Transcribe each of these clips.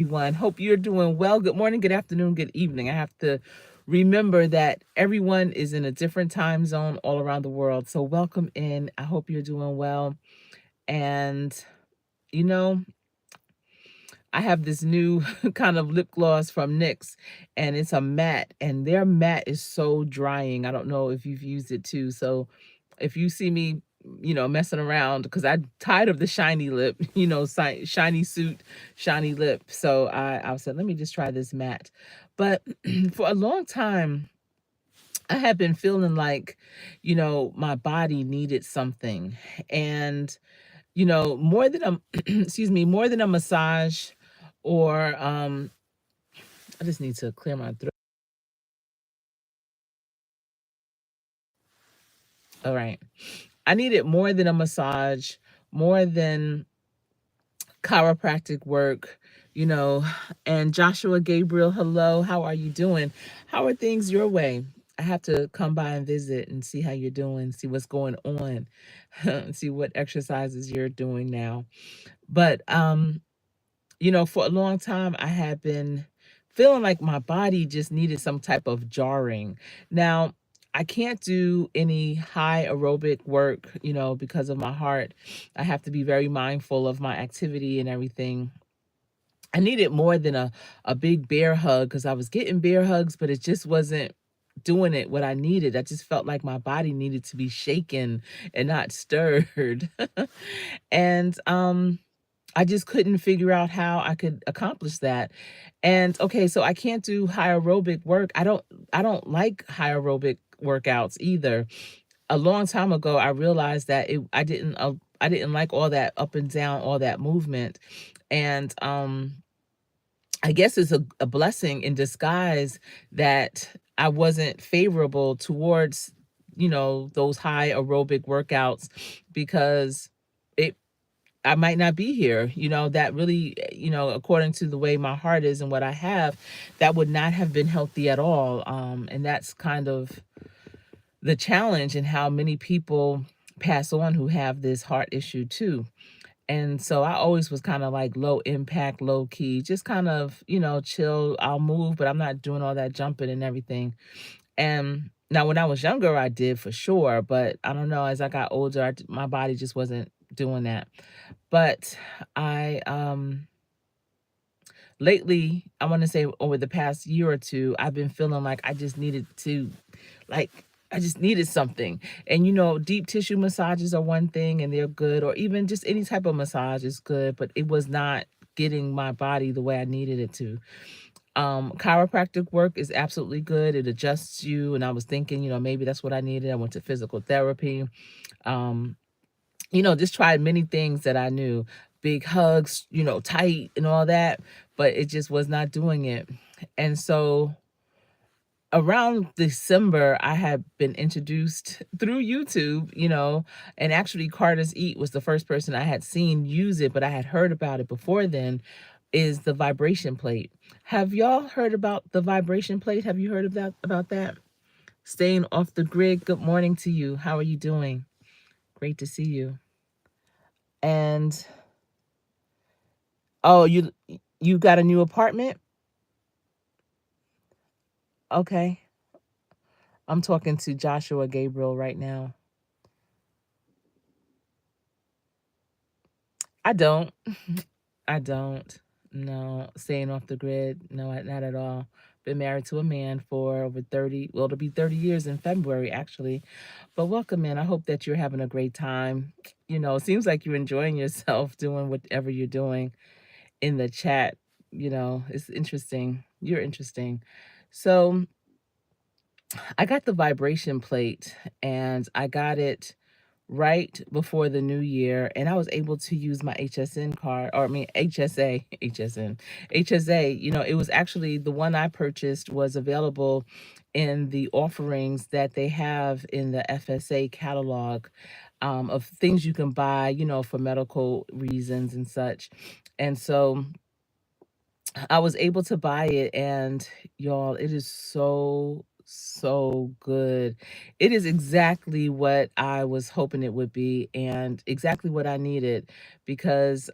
Everyone. Hope you're doing well. Good morning, good afternoon, good evening. I have to remember that everyone is in a different time zone all around the world. So, welcome in. I hope you're doing well. And, you know, I have this new kind of lip gloss from NYX, and it's a matte, and their matte is so drying. I don't know if you've used it too. So, if you see me, messing around, because I'm tired of the shiny lip, shiny suit, shiny lip. So I said, let me just try this matte. But for a long time, I had been feeling like, my body needed something. And, more than a, excuse me, more than a massage or, I just need to clear my throat. All right. I needed more than a massage, more than chiropractic work, you know. And Joshua Gabriel, hello, how are you doing? How are things your way? I have to come by and visit and see how you're doing, see what's going on, see what exercises you're doing now. But for a long time I had been feeling like my body just needed some type of jarring. Now, I can't do any high aerobic work, because of my heart. I have to be very mindful of my activity and everything. I needed more than a big bear hug, because I was getting bear hugs, but it just wasn't doing it what I needed. I just felt like my body needed to be shaken and not stirred. And I just couldn't figure out how I could accomplish that. And okay, so I can't do high aerobic work. I don't like high aerobic workouts either. A long time ago I realized that I didn't like all that up and down, all that movement. And I guess it's a blessing in disguise that I wasn't favorable towards, those high aerobic workouts, because it I might not be here. That really, according to the way my heart is and what I have, that would not have been healthy at all. And that's kind of the challenge, and how many people pass on who have this heart issue too. And so I always was kind of like low impact, low key, just kind of, chill. I'll move, but I'm not doing all that jumping and everything. And now, when I was younger, I did for sure. But I don't know, as I got older, my body just wasn't doing that. But I, lately, I want to say over the past year or two, I've been feeling like like, I just needed something. And, deep tissue massages are one thing and they're good, or even just any type of massage is good, but it was not getting my body the way I needed it to. Chiropractic work is absolutely good. It adjusts you. And I was thinking, maybe that's what I needed. I went to physical therapy. Um, just tried many things that I knew, big hugs, tight and all that, but it just was not doing it. And so around December, I had been introduced through YouTube, and actually Carter's Eat was the first person I had seen use it, but I had heard about it before then, is the vibration plate. Have y'all heard about the vibration plate? Have you heard about that? Staying off the grid. Good morning to you. How are you doing? Great to see you. And oh, you got a new apartment? Okay. I'm talking to Joshua Gabriel right now. I don't. I don't. No, staying off the grid. No, not at all. Been married to a man for over 30, well, it'll be 30 years in February, actually. But welcome in. I hope that you're having a great time. It seems like you're enjoying yourself doing whatever you're doing in the chat. It's interesting. You're interesting. So I got the vibration plate, and I got it right before the new year, and I was able to use my HSN card, or I mean HSA, HSN, HSA. It was actually the one I purchased was available in the offerings that they have in the FSA catalog, of things you can buy, for medical reasons and such. And so I was able to buy it, and y'all, it is so, so good. It is exactly what I was hoping it would be, and exactly what I needed, because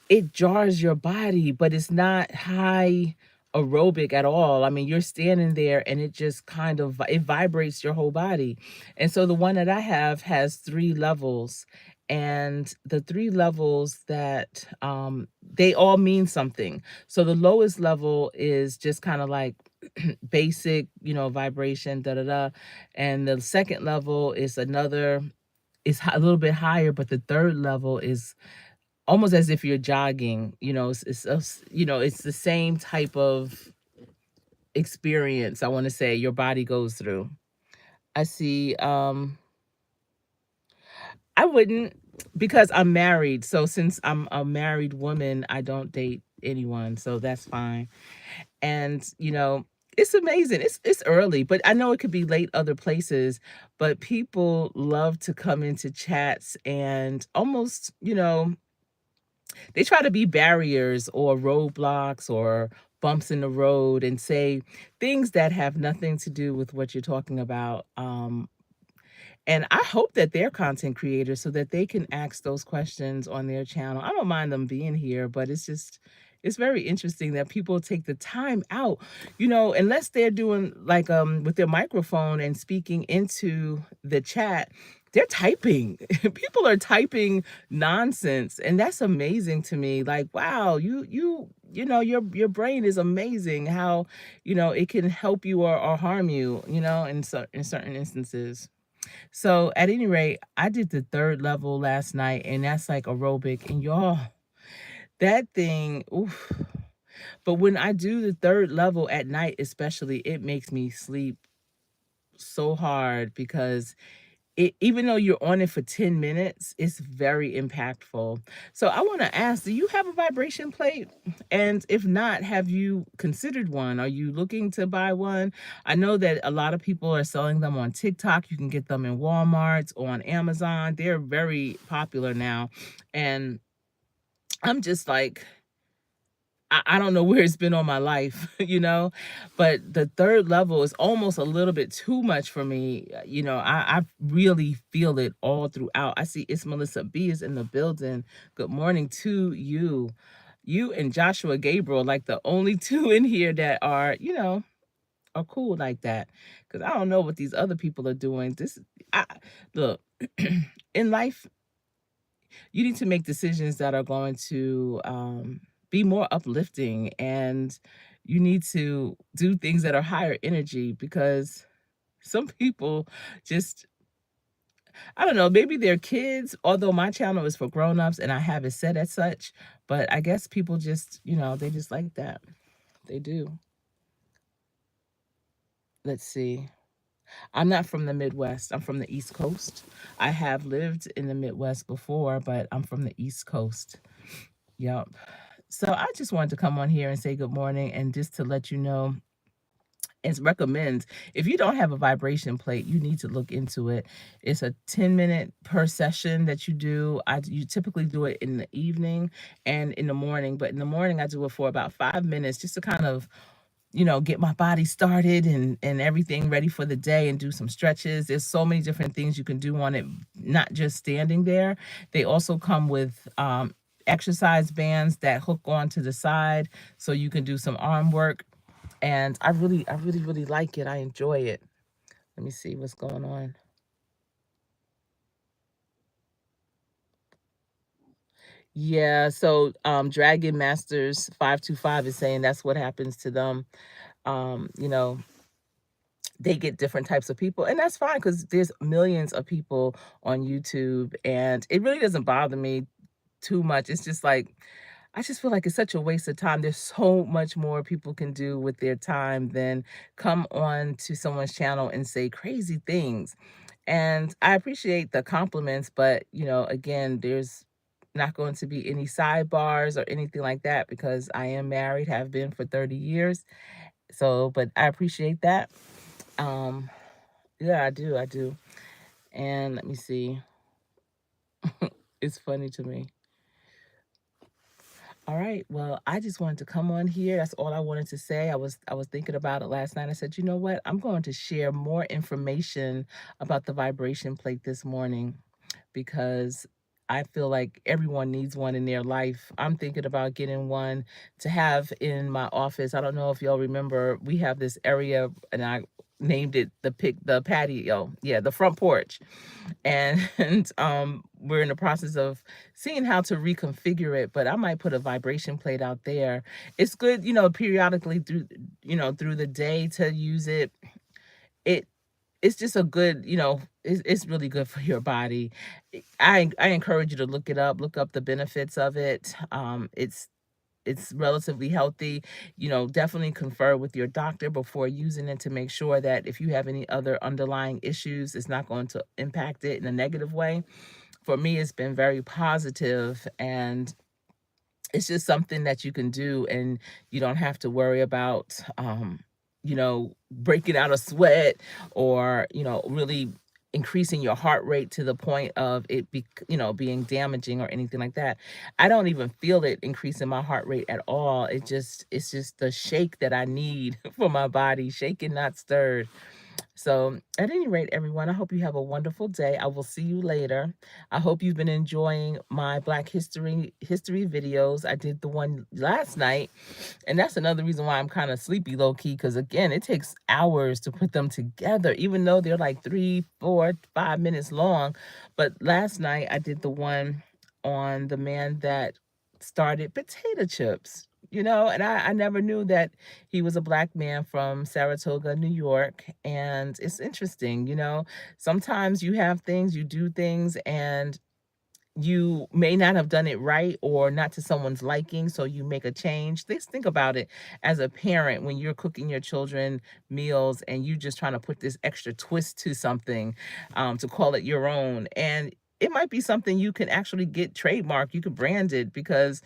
it jars your body, but it's not high aerobic at all. I mean, you're standing there and it just kind of it vibrates your whole body. And so the one that I have has 3 levels, and the 3 levels that they all mean something. So the lowest level is just kind of like basic, vibration, da da da. And the second level is another, is a little bit higher, but the third level is almost as if you're jogging. It's the same type of experience, I want to say, your body goes through. I see. I wouldn't, because I'm married. So since I'm a married woman, I don't date anyone, so that's fine. And it's amazing. It's early, but I know it could be late other places. But people love to come into chats and almost, they try to be barriers or roadblocks or bumps in the road and say things that have nothing to do with what you're talking about. And I hope that they're content creators so that they can ask those questions on their channel. I don't mind them being here, but it's very interesting that people take the time out, unless they're doing like with their microphone and speaking into the chat, they're typing. People are typing nonsense, and that's amazing to me. Like, wow, your brain is amazing how, it can help you or harm you, in certain instances. So at any rate, I did the third level last night, and that's like aerobic. And y'all, that thing, oof. But when I do the third level at night, especially, it makes me sleep so hard because even though you're on it for 10 minutes, it's very impactful. So I want to ask, do you have a vibration plate? And if not, have you considered one? Are you looking to buy one? I know that a lot of people are selling them on TikTok. You can get them in Walmart or on Amazon. They're very popular now. And I'm just like, I don't know where it's been all my life, but the third level is almost a little bit too much for me. I really feel it all throughout. I see it's Melissa B is in the building. Good morning to you. You and Joshua Gabriel, like the only two in here that are cool like that. Because I don't know what these other people are doing. Look, in life, you need to make decisions that are going to be more uplifting, and you need to do things that are higher energy, because some people just, I don't know, maybe they're kids, although my channel is for grown-ups and I have it set as such, but I guess people just, they just like that. They do. Let's see. I'm not from the Midwest. I'm from the East Coast. I have lived in the Midwest before, but I'm from the East Coast. Yep. So I just wanted to come on here and say good morning, and just to let you know and recommend, if you don't have a vibration plate, you need to look into it. It's a 10-minute per session that you do. You typically do it in the evening and in the morning, but in the morning I do it for about 5 minutes just to kind of get my body started and everything ready for the day, and do some stretches. There's so many different things you can do on it, not just standing there. They also come with exercise bands that hook onto the side so you can do some arm work. And I really like it. I enjoy it. Let me see what's going on. Yeah, so Dragon Masters 525 is saying that's what happens to them. Um, you know, they get different types of people, and that's fine because there's millions of people on YouTube, and it really doesn't bother me too much. It's just like, I just feel like it's such a waste of time. There's so much more people can do with their time than come on to someone's channel and say crazy things. And I appreciate the compliments, but again, there's not going to be any sidebars or anything like that, because I am married, have been for 30 years. So, but I appreciate that. Um, yeah, I do. And let me see. It's funny to me. All right. Well, I just wanted to come on here. That's all I wanted to say. I was thinking about it last night. I said, you know what? I'm going to share more information about the vibration plate this morning, because I feel like everyone needs one in their life. I'm thinking about getting one to have in my office. I don't know if y'all remember, we have this area and I named it the patio. Yeah, the front porch. And we're in the process of seeing how to reconfigure it, but I might put a vibration plate out there. It's good, periodically through the day to use it. It it's just a good, it's really good for your body. I encourage you to look up the benefits of it. It's relatively healthy. Definitely confer with your doctor before using it to make sure that if you have any other underlying issues, it's not going to impact it in a negative way. For me, it's been very positive, and it's just something that you can do, and you don't have to worry about breaking out a sweat, or really increasing your heart rate to the point of it being damaging or anything like that. I don't even feel it increasing my heart rate at all. It's just the shake that I need for my body, shaken not stirred. So, at any rate, everyone, I hope you have a wonderful day. I will see you later. I hope you've been enjoying my Black history videos. I did the one last night, and that's another reason why I'm kind of sleepy low key, because again, it takes hours to put them together, even though they're like 3, 4, 5 minutes long. But last night I did the one on the man that started potato chips. And I never knew that he was a Black man from Saratoga, New York. And it's interesting, sometimes you have things, you do things, and you may not have done it right or not to someone's liking, so you make a change. Just think about it as a parent when you're cooking your children meals and you just trying to put this extra twist to something, to call it your own. And it might be something you can actually get trademark, you could brand it, because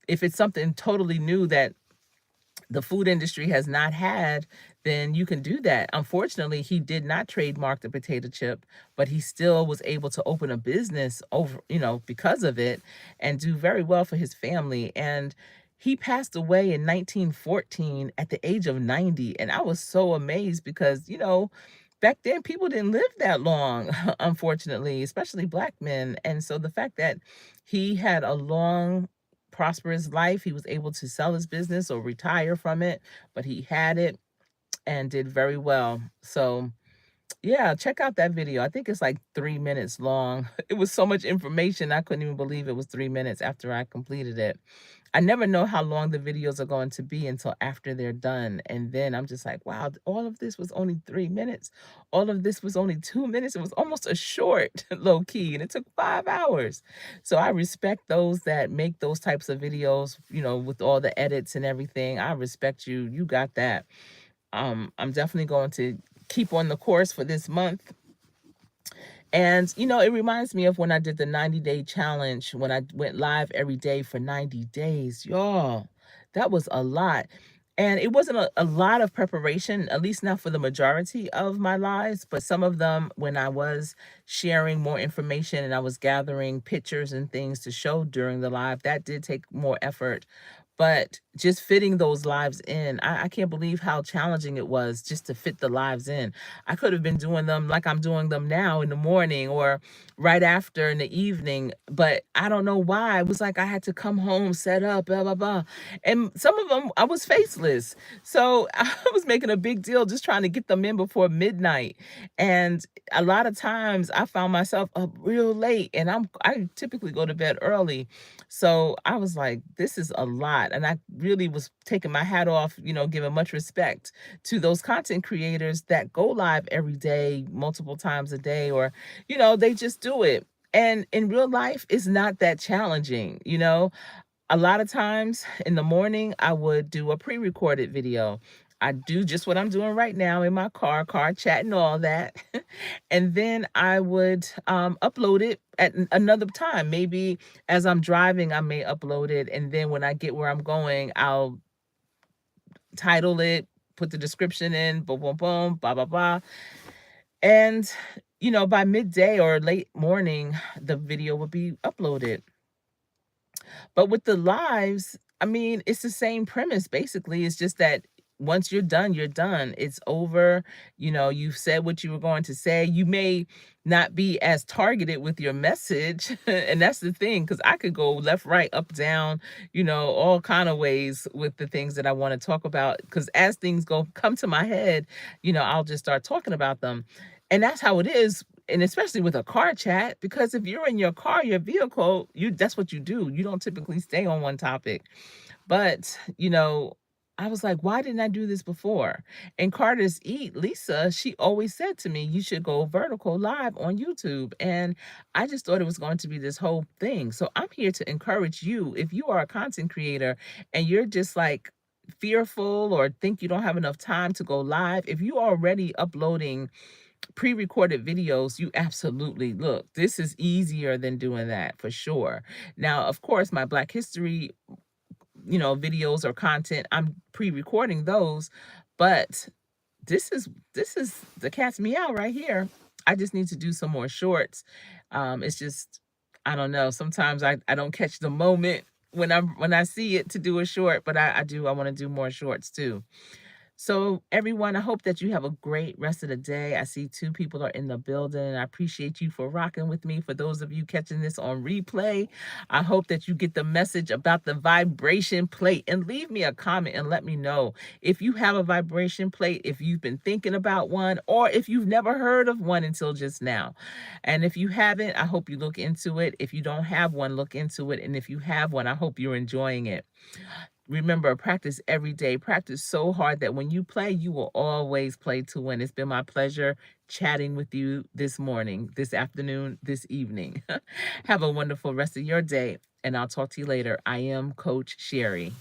if it's something totally new that the food industry has not had, then you can do that. Unfortunately, he did not trademark the potato chip, but he still was able to open a business because of it, and do very well for his family. And he passed away in 1914 at the age of 90. And I was so amazed because, back then people didn't live that long, unfortunately, especially Black men. And so the fact that he had a long, prosperous life, he was able to sell his business or retire from it, but he had it and did very well. So yeah, check out that video. I think it's like 3 minutes long. It was so much information, I couldn't even believe it was 3 minutes after I completed it. I never know how long the videos are going to be until after they're done. And then I'm just like, wow, all of this was only 3 minutes. All of this was only 2 minutes. It was almost a short, low key, and it took 5 hours. So I respect those that make those types of videos, with all the edits and everything. I respect you. You got that. I'm definitely going to keep on the course for this month. And, it reminds me of when I did the 90-day challenge, when I went live every day for 90 days. Y'all, that was a lot. And it wasn't a lot of preparation, at least not for the majority of my lives, but some of them, when I was sharing more information and I was gathering pictures and things to show during the live, that did take more effort. But just fitting those lives in, I can't believe how challenging it was just to fit the lives in. I could have been doing them like I'm doing them now in the morning or right after in the evening, but I don't know why. It was like I had to come home, set up, blah, blah, blah. And some of them I was faceless. So I was making a big deal just trying to get them in before midnight. And a lot of times I found myself up real late, and I typically go to bed early. So I was like, this is a lot. And I really was taking my hat off, giving much respect to those content creators that go live every day, multiple times a day, or, they just do it. And in real life, it's not that challenging. A lot of times in the morning, I would do a pre-recorded video. I do just what I'm doing right now in my car chat and all that. And then I would upload it at another time. Maybe as I'm driving, I may upload it. And then when I get where I'm going, I'll title it, put the description in, boom, boom, boom, blah, blah, blah. And, by midday or late morning, the video would be uploaded. But with the lives, I mean, it's the same premise, basically. It's just that once you're done, you're done. It's over. You know, you've said what you were going to say. You may not be as targeted with your message. And that's the thing, because I could go left, right, up, down, you know, all kind of ways with the things that I want to talk about. Because as things come to my head, you know, I'll just start talking about them. And that's how it is. And especially with a car chat, because if you're in your car, your vehicle, that's what you do. You don't typically stay on one topic. But, you know, I was like, why didn't I do this before? And Carter's Eat, Lisa, she always said to me, you should go vertical live on YouTube. And I just thought it was going to be this whole thing. So I'm here to encourage you. If you are a content creator and you're just like fearful or think you don't have enough time to go live, if you are already uploading pre-recorded videos, you absolutely look, this is easier than doing that for sure. Now, of course, my Black History, you know, videos or content, I'm pre-recording those, but this is the cat's meow right here. I just need to do some more shorts. It's just, I don't know, sometimes I don't catch the moment when I see it to do a short, but I want to do more shorts too. So everyone, I hope that you have a great rest of the day. I see 2 people are in the building. I appreciate you for rocking with me. For those of you catching this on replay, I hope that you get the message about the vibration plate, and leave me a comment and let me know if you have a vibration plate, if you've been thinking about one, or if you've never heard of one until just now. And if you haven't, I hope you look into it. If you don't have one, look into it. And if you have one, I hope you're enjoying it. Remember, practice every day. Practice so hard that when you play, you will always play to win. It's been my pleasure chatting with you this morning, this afternoon, this evening. Have a wonderful rest of your day, and I'll talk to you later. I am Coach Sherri.